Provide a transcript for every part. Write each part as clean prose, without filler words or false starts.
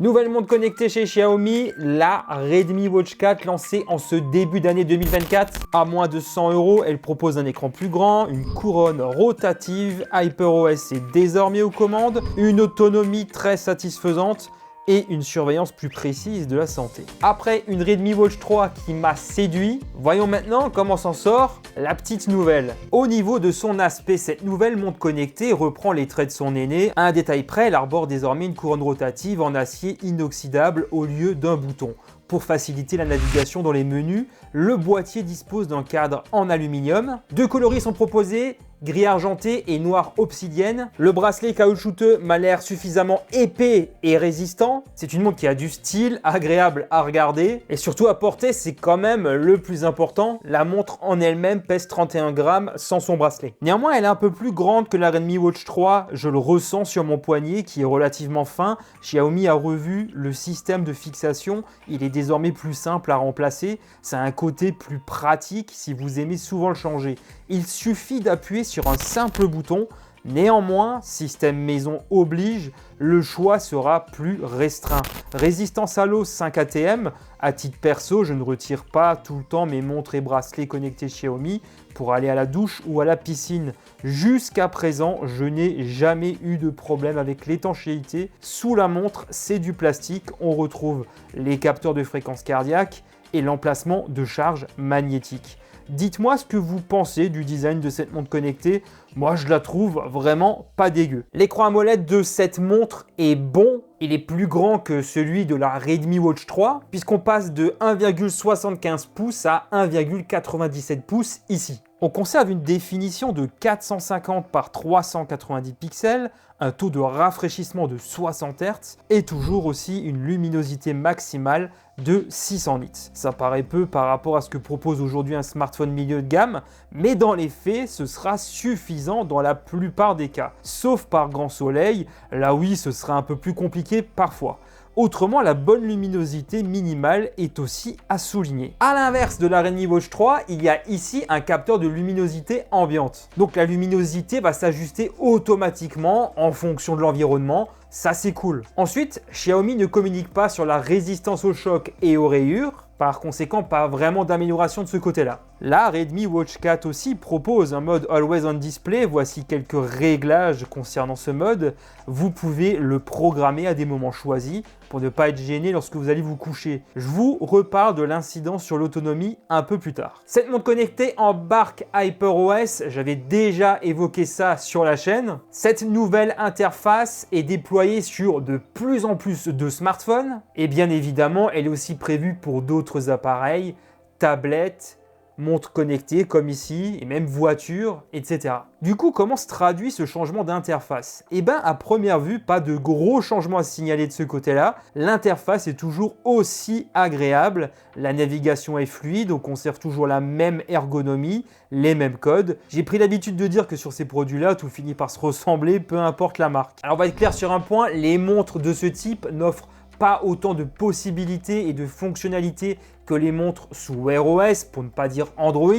Nouvelle montre connectée chez Xiaomi, la Redmi Watch 4 lancée en ce début d'année 2024. À moins de 100 €, elle propose un écran plus grand, une couronne rotative, HyperOS est désormais aux commandes, une autonomie très satisfaisante et une surveillance plus précise de la santé. Après une Redmi Watch 3 qui m'a séduit, voyons maintenant comment s'en sort la petite nouvelle. Au niveau de son aspect, cette nouvelle montre connectée reprend les traits de son aîné. À un détail près, elle arbore désormais une couronne rotative en acier inoxydable au lieu d'un bouton. Pour faciliter la navigation dans les menus, le boîtier dispose d'un cadre en aluminium. Deux coloris sont proposés, gris argenté et noir obsidienne. Le bracelet caoutchouteux m'a l'air suffisamment épais et résistant. C'est une montre qui a du style, agréable à regarder et surtout à porter, c'est quand même le plus important. La montre en elle-même pèse 31 grammes sans son bracelet. Néanmoins, elle est un peu plus grande que la Redmi Watch 3. Je le ressens sur mon poignet qui est relativement fin. Xiaomi a revu le système de fixation. Il est désormais plus simple à remplacer. Ça a un côté plus pratique si vous aimez souvent le changer. Il suffit d'appuyer sur un simple bouton. Néanmoins, système maison oblige, le choix sera plus restreint. Résistance à l'eau 5 ATM. À titre perso, je ne retire pas tout le temps mes montres et bracelets connectés Xiaomi pour aller à la douche ou à la piscine. Jusqu'à présent, je n'ai jamais eu de problème avec l'étanchéité. Sous la montre, c'est du plastique. On retrouve les capteurs de fréquence cardiaque et l'emplacement de charge magnétique. Dites-moi ce que vous pensez du design de cette montre connectée. Moi, je la trouve vraiment pas dégueu. L'écran AMOLED de cette montre est bon. Il est plus grand que celui de la Redmi Watch 3, puisqu'on passe de 1,75 pouces à 1,97 pouces ici. On conserve une définition de 450 par 390 pixels, un taux de rafraîchissement de 60 Hz et toujours aussi une luminosité maximale de 600 nits. Ça paraît peu par rapport à ce que propose aujourd'hui un smartphone milieu de gamme, mais dans les faits, ce sera suffisant dans la plupart des cas. Sauf par grand soleil, là oui, ce sera un peu plus compliqué parfois. Autrement, la bonne luminosité minimale est aussi à souligner. A l'inverse de la Redmi Watch 3, il y a ici un capteur de luminosité ambiante. Donc la luminosité va s'ajuster automatiquement en fonction de l'environnement. Ça, c'est cool. Ensuite, Xiaomi ne communique pas sur la résistance au choc et aux rayures. Par conséquent, pas vraiment d'amélioration de ce côté-là. La Redmi Watch 4 aussi propose un mode Always on Display. Voici quelques réglages concernant ce mode. Vous pouvez le programmer à des moments choisis pour ne pas être gêné lorsque vous allez vous coucher. Je vous reparle de l'incidence sur l'autonomie un peu plus tard. Cette montre connectée embarque HyperOS. J'avais déjà évoqué ça sur la chaîne. Cette nouvelle interface est déployée sur de plus en plus de smartphones. Et bien évidemment, elle est aussi prévue pour d'autres appareils, tablettes, montres connectées comme ici, et même voitures, etc. Du coup, comment se traduit ce changement d'interface? Eh bien, à première vue, pas de gros changements à signaler de ce côté-là. L'interface est toujours aussi agréable, la navigation est fluide, on conserve toujours la même ergonomie, les mêmes codes. J'ai pris l'habitude de dire que sur ces produits-là, tout finit par se ressembler, peu importe la marque. Alors, on va être clair sur un point, les montres de ce type n'offrent pas autant de possibilités et de fonctionnalités que les montres sous Wear OS, pour ne pas dire Android.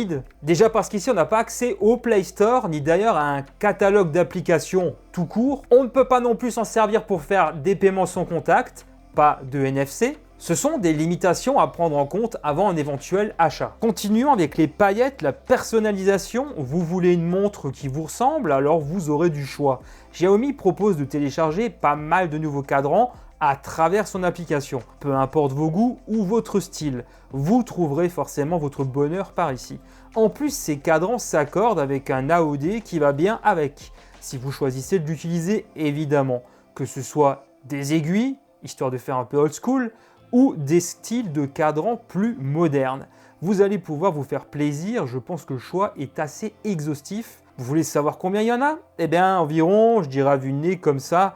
Déjà parce qu'ici on n'a pas accès au Play Store, ni d'ailleurs à un catalogue d'applications tout court. On ne peut pas non plus s'en servir pour faire des paiements sans contact, pas de NFC. Ce sont des limitations à prendre en compte avant un éventuel achat. Continuons avec les paillettes, la personnalisation. Vous voulez une montre qui vous ressemble, alors vous aurez du choix. Xiaomi propose de télécharger pas mal de nouveaux cadrans à travers son application. Peu importe vos goûts ou votre style, vous trouverez forcément votre bonheur par ici. En plus, ces cadrans s'accordent avec un AOD qui va bien avec, si vous choisissez de l'utiliser évidemment, que ce soit des aiguilles, histoire de faire un peu old school, ou des styles de cadrans plus modernes. Vous allez pouvoir vous faire plaisir, je pense que le choix est assez exhaustif. Vous voulez savoir combien il y en a? Eh bien environ, je dirais à vue de nez comme ça,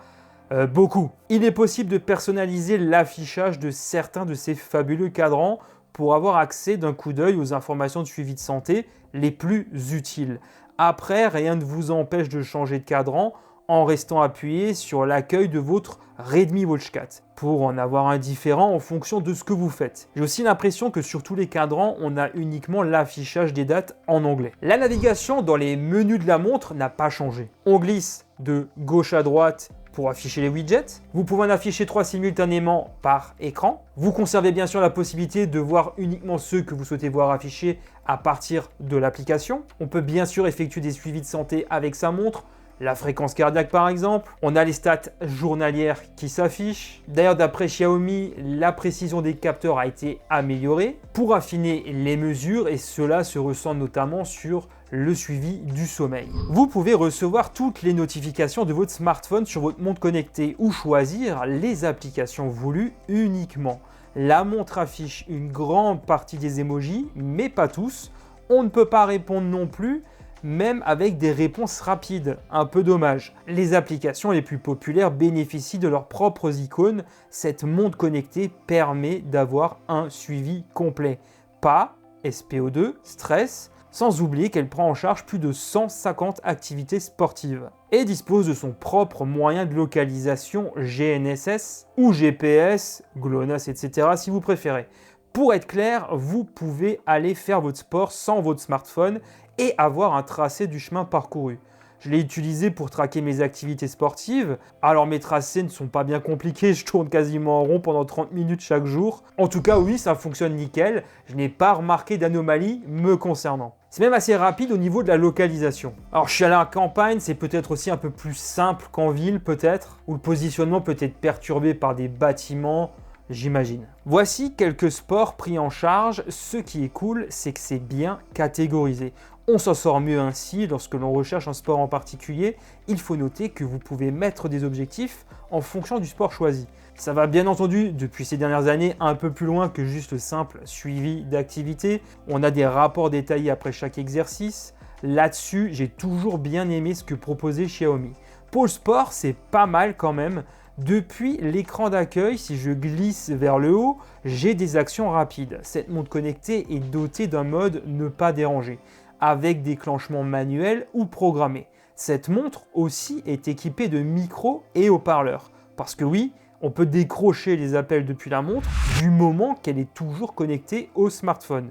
beaucoup. Il est possible de personnaliser l'affichage de certains de ces fabuleux cadrans pour avoir accès d'un coup d'œil aux informations de suivi de santé les plus utiles. Après, rien ne vous empêche de changer de cadran en restant appuyé sur l'accueil de votre Redmi Watch 4 pour en avoir un différent en fonction de ce que vous faites. J'ai aussi l'impression que sur tous les cadrans, on a uniquement l'affichage des dates en anglais. La navigation dans les menus de la montre n'a pas changé. On glisse de gauche à droite pour afficher les widgets. Vous pouvez en afficher 3 simultanément par écran. Vous conservez bien sûr la possibilité de voir uniquement ceux que vous souhaitez voir affichés à partir de l'application. On peut bien sûr effectuer des suivis de santé avec sa montre, la fréquence cardiaque par exemple. On a les stats journalières qui s'affichent. D'ailleurs, d'après Xiaomi, la précision des capteurs a été améliorée pour affiner les mesures et cela se ressent notamment sur le suivi du sommeil. Vous pouvez recevoir toutes les notifications de votre smartphone sur votre montre connectée ou choisir les applications voulues uniquement. La montre affiche une grande partie des emojis, mais pas tous. On ne peut pas répondre non plus, même avec des réponses rapides, un peu dommage. Les applications les plus populaires bénéficient de leurs propres icônes. Cette montre connectée permet d'avoir un suivi complet. Pas, SPO2, stress, sans oublier qu'elle prend en charge plus de 150 activités sportives et dispose de son propre moyen de localisation GNSS ou GPS, GLONASS, etc. si vous préférez. Pour être clair, vous pouvez aller faire votre sport sans votre smartphone et avoir un tracé du chemin parcouru. Je l'ai utilisé pour traquer mes activités sportives. Alors mes tracés ne sont pas bien compliqués, je tourne quasiment en rond pendant 30 minutes chaque jour. En tout cas oui, ça fonctionne nickel. Je n'ai pas remarqué d'anomalie me concernant. C'est même assez rapide au niveau de la localisation. Alors je suis à la campagne, c'est peut-être aussi un peu plus simple qu'en ville peut-être, où le positionnement peut être perturbé par des bâtiments, j'imagine. Voici quelques sports pris en charge. Ce qui est cool, c'est que c'est bien catégorisé. On s'en sort mieux ainsi lorsque l'on recherche un sport en particulier. Il faut noter que vous pouvez mettre des objectifs en fonction du sport choisi. Ça va bien entendu, depuis ces dernières années, un peu plus loin que juste le simple suivi d'activité. On a des rapports détaillés après chaque exercice. Là-dessus, j'ai toujours bien aimé ce que proposait Xiaomi. Pour le sport, c'est pas mal quand même. Depuis l'écran d'accueil, si je glisse vers le haut, j'ai des actions rapides. Cette montre connectée est dotée d'un mode ne pas déranger, avec déclenchement manuel ou programmé. Cette montre aussi est équipée de micros et haut-parleurs. Parce que oui, on peut décrocher les appels depuis la montre du moment qu'elle est toujours connectée au smartphone,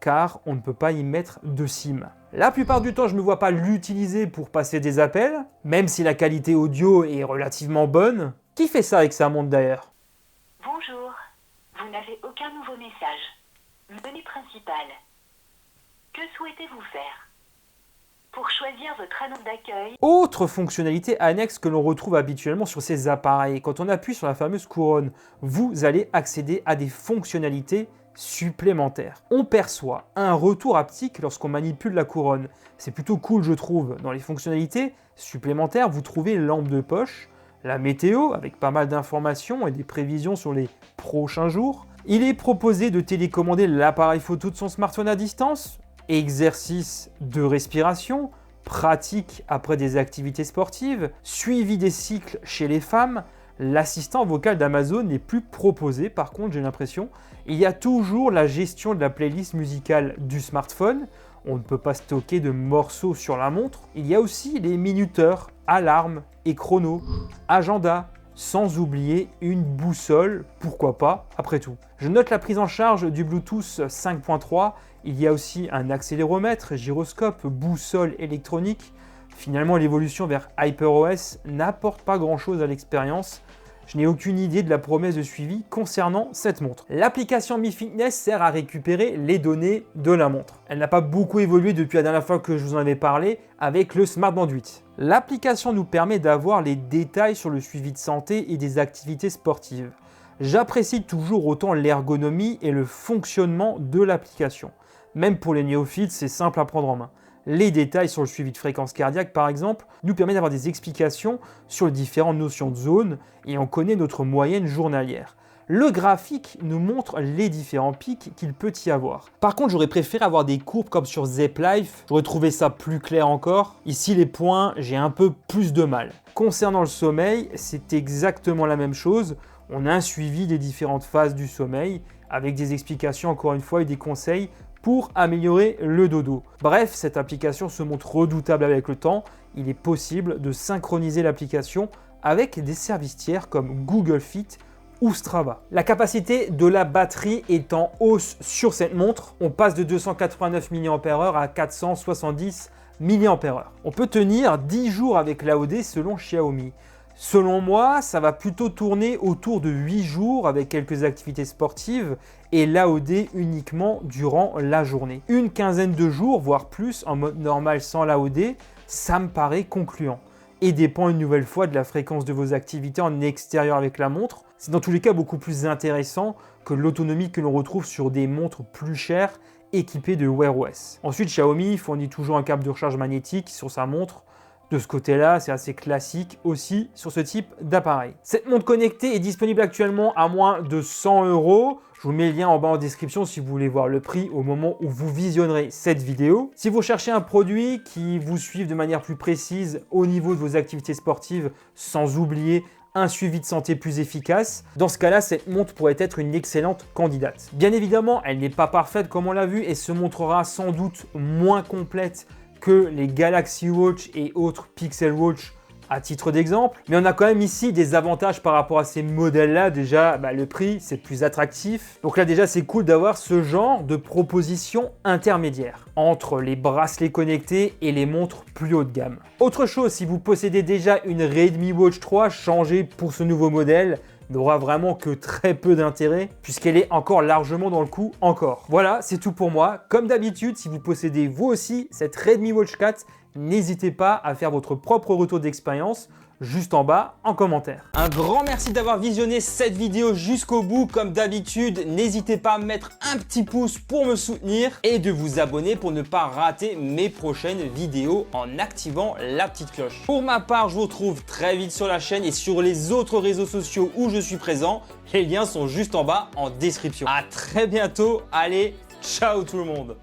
car on ne peut pas y mettre de SIM. La plupart du temps, je ne me vois pas l'utiliser pour passer des appels, même si la qualité audio est relativement bonne. Qui fait ça avec sa montre d'ailleurs? Bonjour, vous n'avez aucun nouveau message. Menu principal. Que souhaitez-vous faire? Pour choisir votre annonce d'accueil... Autre fonctionnalité annexe que l'on retrouve habituellement sur ces appareils, quand on appuie sur la fameuse couronne, vous allez accéder à des fonctionnalités supplémentaires. On perçoit un retour haptique lorsqu'on manipule la couronne. C'est plutôt cool, je trouve. Dans les fonctionnalités supplémentaires, vous trouvez lampe de poche, la météo avec pas mal d'informations et des prévisions sur les prochains jours. Il est proposé de télécommander l'appareil photo de son smartphone à distance, exercice de respiration, pratique après des activités sportives, suivi des cycles chez les femmes. L'assistant vocal d'Amazon n'est plus proposé, par contre j'ai l'impression. Il y a toujours la gestion de la playlist musicale du smartphone. On ne peut pas stocker de morceaux sur la montre. Il y a aussi les minuteurs, alarmes et chronos, agenda, sans oublier une boussole, pourquoi pas, après tout. Je note la prise en charge du Bluetooth 5.3. Il y a aussi un accéléromètre, gyroscope, boussole électronique. Finalement, l'évolution vers HyperOS n'apporte pas grand-chose à l'expérience. Je n'ai aucune idée de la promesse de suivi concernant cette montre. L'application Mi Fitness sert à récupérer les données de la montre. Elle n'a pas beaucoup évolué depuis la dernière fois que je vous en avais parlé avec le Smartband 8. L'application nous permet d'avoir les détails sur le suivi de santé et des activités sportives. J'apprécie toujours autant l'ergonomie et le fonctionnement de l'application. Même pour les néophytes, c'est simple à prendre en main. Les détails sur le suivi de fréquence cardiaque, par exemple, nous permettent d'avoir des explications sur les différentes notions de zone et on connaît notre moyenne journalière. Le graphique nous montre les différents pics qu'il peut y avoir. Par contre, j'aurais préféré avoir des courbes comme sur Zepp Life. J'aurais trouvé ça plus clair encore. Ici, les points, j'ai un peu plus de mal. Concernant le sommeil, c'est exactement la même chose. On a un suivi des différentes phases du sommeil avec des explications, encore une fois, et des conseils pour améliorer le dodo. Bref, cette application se montre redoutable avec le temps. Il est possible de synchroniser l'application avec des services tiers comme Google Fit ou Strava. La capacité de la batterie est en hausse sur cette montre. On passe de 289 mAh à 470 mAh. On peut tenir 10 jours avec l'AOD selon Xiaomi. Selon moi, ça va plutôt tourner autour de 8 jours avec quelques activités sportives et l'AOD uniquement durant la journée. Une quinzaine de jours, voire plus, en mode normal sans l'AOD, ça me paraît concluant. Et dépend une nouvelle fois de la fréquence de vos activités en extérieur avec la montre. C'est dans tous les cas beaucoup plus intéressant que l'autonomie que l'on retrouve sur des montres plus chères équipées de Wear OS. Ensuite, Xiaomi fournit toujours un câble de recharge magnétique sur sa montre. De ce côté-là, c'est assez classique aussi sur ce type d'appareil. Cette montre connectée est disponible actuellement à moins de 100 €. Je vous mets le lien en bas en description si vous voulez voir le prix au moment où vous visionnerez cette vidéo. Si vous cherchez un produit qui vous suive de manière plus précise au niveau de vos activités sportives, sans oublier un suivi de santé plus efficace, dans ce cas-là, cette montre pourrait être une excellente candidate. Bien évidemment, elle n'est pas parfaite comme on l'a vu et se montrera sans doute moins complète que les Galaxy Watch et autres Pixel Watch à titre d'exemple. Mais on a quand même ici des avantages par rapport à ces modèles-là. Déjà, le prix, c'est plus attractif. Donc là, déjà, c'est cool d'avoir ce genre de proposition intermédiaire entre les bracelets connectés et les montres plus haut de gamme. Autre chose, si vous possédez déjà une Redmi Watch 3, changer pour ce nouveau modèle n'aura vraiment que très peu d'intérêt puisqu'elle est encore largement dans le coup encore. Voilà, c'est tout pour moi. Comme d'habitude, si vous possédez vous aussi cette Redmi Watch 4, n'hésitez pas à faire votre propre retour d'expérience juste en bas en commentaire. Un grand merci d'avoir visionné cette vidéo jusqu'au bout. Comme d'habitude, n'hésitez pas à mettre un petit pouce pour me soutenir et de vous abonner pour ne pas rater mes prochaines vidéos en activant la petite cloche. Pour ma part, je vous retrouve très vite sur la chaîne et sur les autres réseaux sociaux où je suis présent. Les liens sont juste en bas en description. À très bientôt. Allez, ciao tout le monde.